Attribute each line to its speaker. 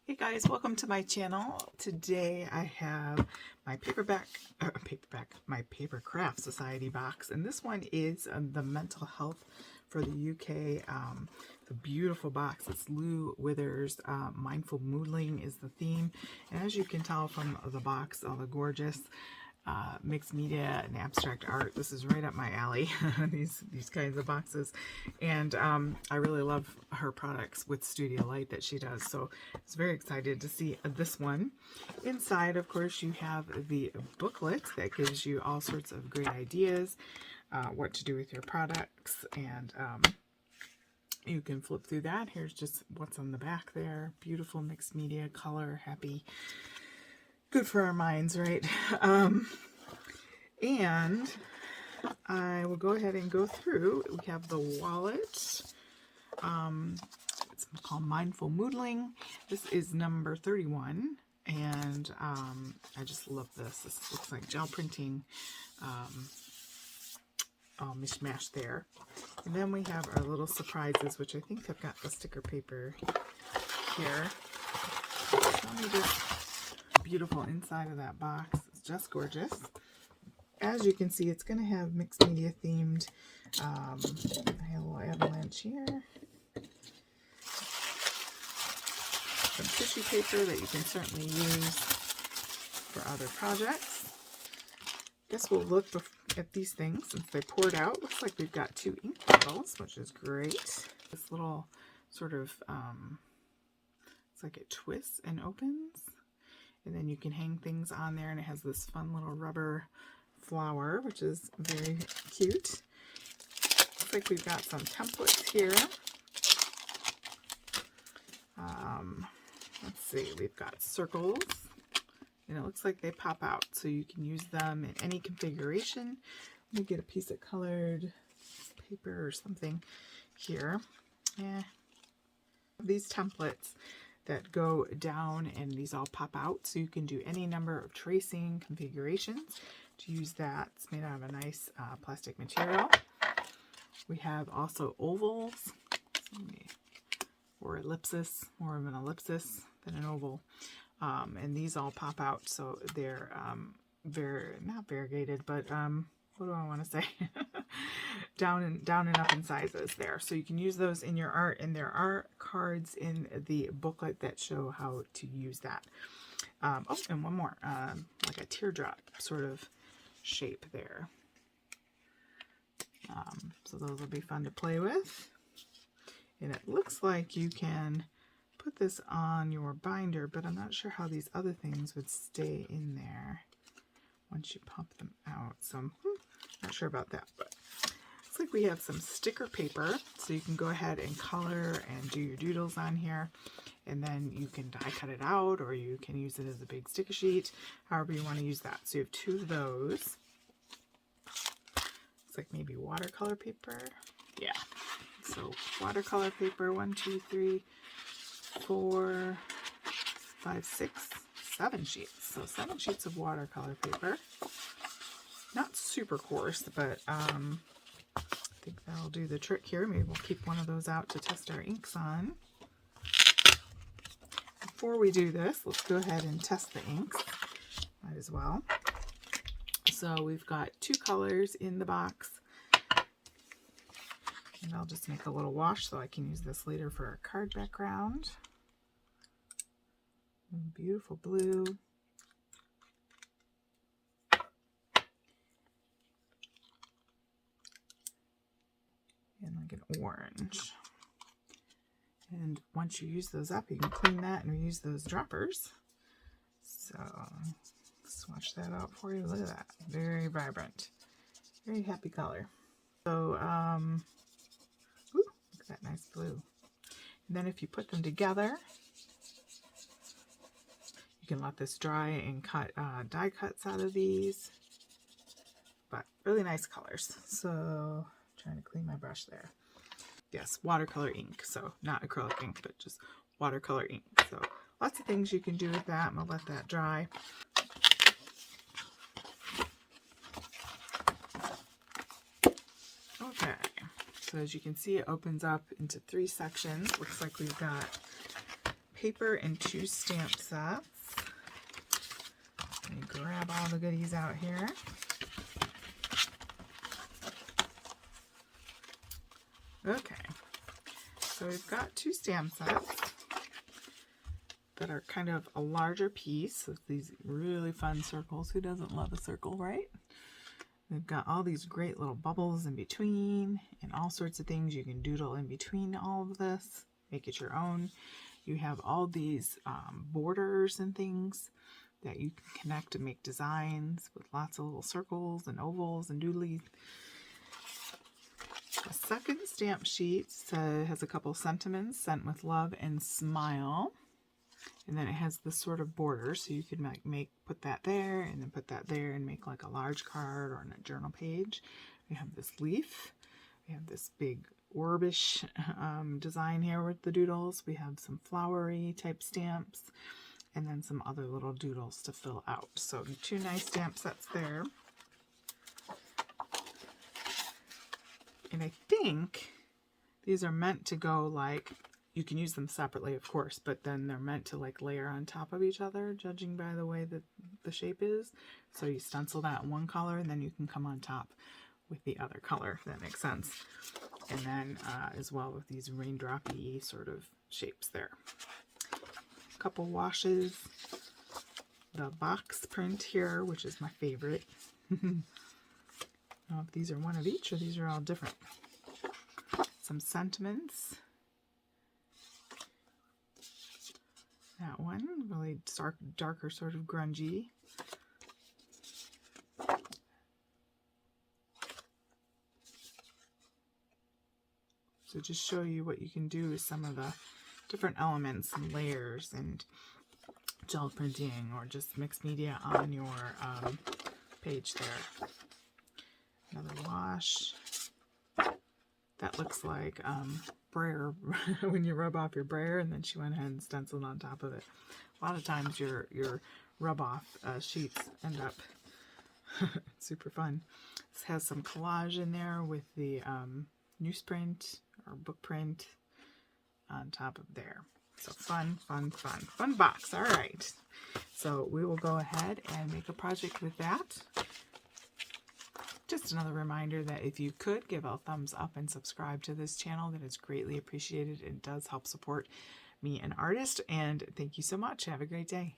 Speaker 1: Hey guys, welcome to my channel. Today I have my my Papercraft Society box, and this one is the mental health for the UK. It's a beautiful box. It's Lou Withers. Mindful Moodling is the theme, and as you can tell from the box, all the gorgeous mixed media and abstract art. This is right up my alley, these kinds of boxes. And I really love her products with Studio Light that she does. So I was very excited to see this one. Inside, of course, you have the booklet that gives you all sorts of great ideas, what to do with your products, and you can flip through that. Here's just what's on the back there. Beautiful mixed media, color, happy. Good for our minds, right? And I will go ahead and go through. We have the wallet. It's called Mindful Moodling. This is number 31, and I just love this. This looks like gel printing, all mishmash there. And then we have our little surprises, which I think have got the sticker paper here. Show me this beautiful inside of that box. It's just gorgeous. As you can see, it's going to have mixed media themed. I have a little avalanche here. Some tissue paper that you can certainly use for other projects. Guess we'll look at these things since they poured out. Looks like we've got 2 ink bottles, which is great. This little sort of, it's like it twists and opens. And then you can hang things on there, and it has this fun little rubber flower, which is very cute. Looks like we've got some templates here. Let's see, we've got circles, and it looks like they pop out, so you can use them in any configuration. Let me get a piece of colored paper or something here. Yeah, these templates that go down, and these all pop out, so you can do any number of tracing configurations to use that. It's made out of a nice plastic material. We have also ovals, or ellipsis, more of an ellipsis than an oval, and these all pop out, so they're not variegated, but what do I want to say? down and up in sizes there. So you can use those in your art, and there are cards in the booklet that show how to use that. Oh, and one more, like a teardrop sort of shape there. So those will be fun to play with. And it looks like you can put this on your binder, but I'm not sure how these other things would stay in there once you pop them out. So I'm not sure about that, but looks like we have some sticker paper, so you can go ahead and color and do your doodles on here, and then you can die cut it out, or you can use it as a big sticker sheet, however you want to use that. So you have 2 of those. Looks like maybe watercolor paper. Yeah, so watercolor paper, 1, 2, 3, 4, 5, 6, 7 sheets. So 7 sheets of watercolor paper. Not super coarse, but I think that'll do the trick here. Maybe we'll keep one of those out to test our inks on. Before we do this, let's go ahead and test the inks. Might as well. So we've got 2 colors in the box. And I'll just make a little wash so I can use this later for a card background. Beautiful blue. And like an orange. And once you use those up, you can clean that and reuse those droppers. So swatch that out for you. Look at that. Very vibrant. Very happy color. So, ooh, look at that nice blue. And then if you put them together, you can let this dry and cut die cuts out of these. But really nice colors. So trying to clean my brush there. Yes, watercolor ink. So not acrylic ink, but just watercolor ink. So lots of things you can do with that. I'm going to let that dry. Okay, so as you can see, it opens up into 3 sections. Looks like we've got paper and 2 stamp sets. Let me grab all the goodies out here. Okay, so we've got 2 stamp sets that are kind of a larger piece with these really fun circles. Who doesn't love a circle, right? We've got all these great little bubbles in between and all sorts of things you can doodle in between all of this. Make it your own. You have all these borders and things that you can connect to make designs with lots of little circles and ovals and doodlies. The second stamp sheet has a couple sentiments, sent with love and smile. And then it has this sort of border, so you could put that there and then put that there and make like a large card or a journal page. We have this leaf. We have this big orbish design here with the doodles. We have some flowery type stamps and then some other little doodles to fill out. So 2 nice stamp sets there. And I think these are meant to go like, you can use them separately, of course, but then they're meant to like layer on top of each other, judging by the way that the shape is. So you stencil that in one color, and then you can come on top with the other color, if that makes sense. And then as well with these raindrop-y sort of shapes there. A couple washes. The box print here, which is my favorite. I don't know if these are one of each or these are all different. Some sentiments. That one, really darker, sort of grungy. So just show you what you can do with some of the different elements and layers and gel printing or just mixed media on your page there. Another wash. That looks like brayer when you rub off your brayer, and then she went ahead and stenciled on top of it. A lot of times your rub off sheets end up super fun. This has some collage in there with the newsprint or book print on top of there. So fun box. All right. So we will go ahead and make a project with that. Just another reminder that if you could give a thumbs up and subscribe to this channel, that is greatly appreciated. It does help support me, an artist, and thank you so much. Have a great day.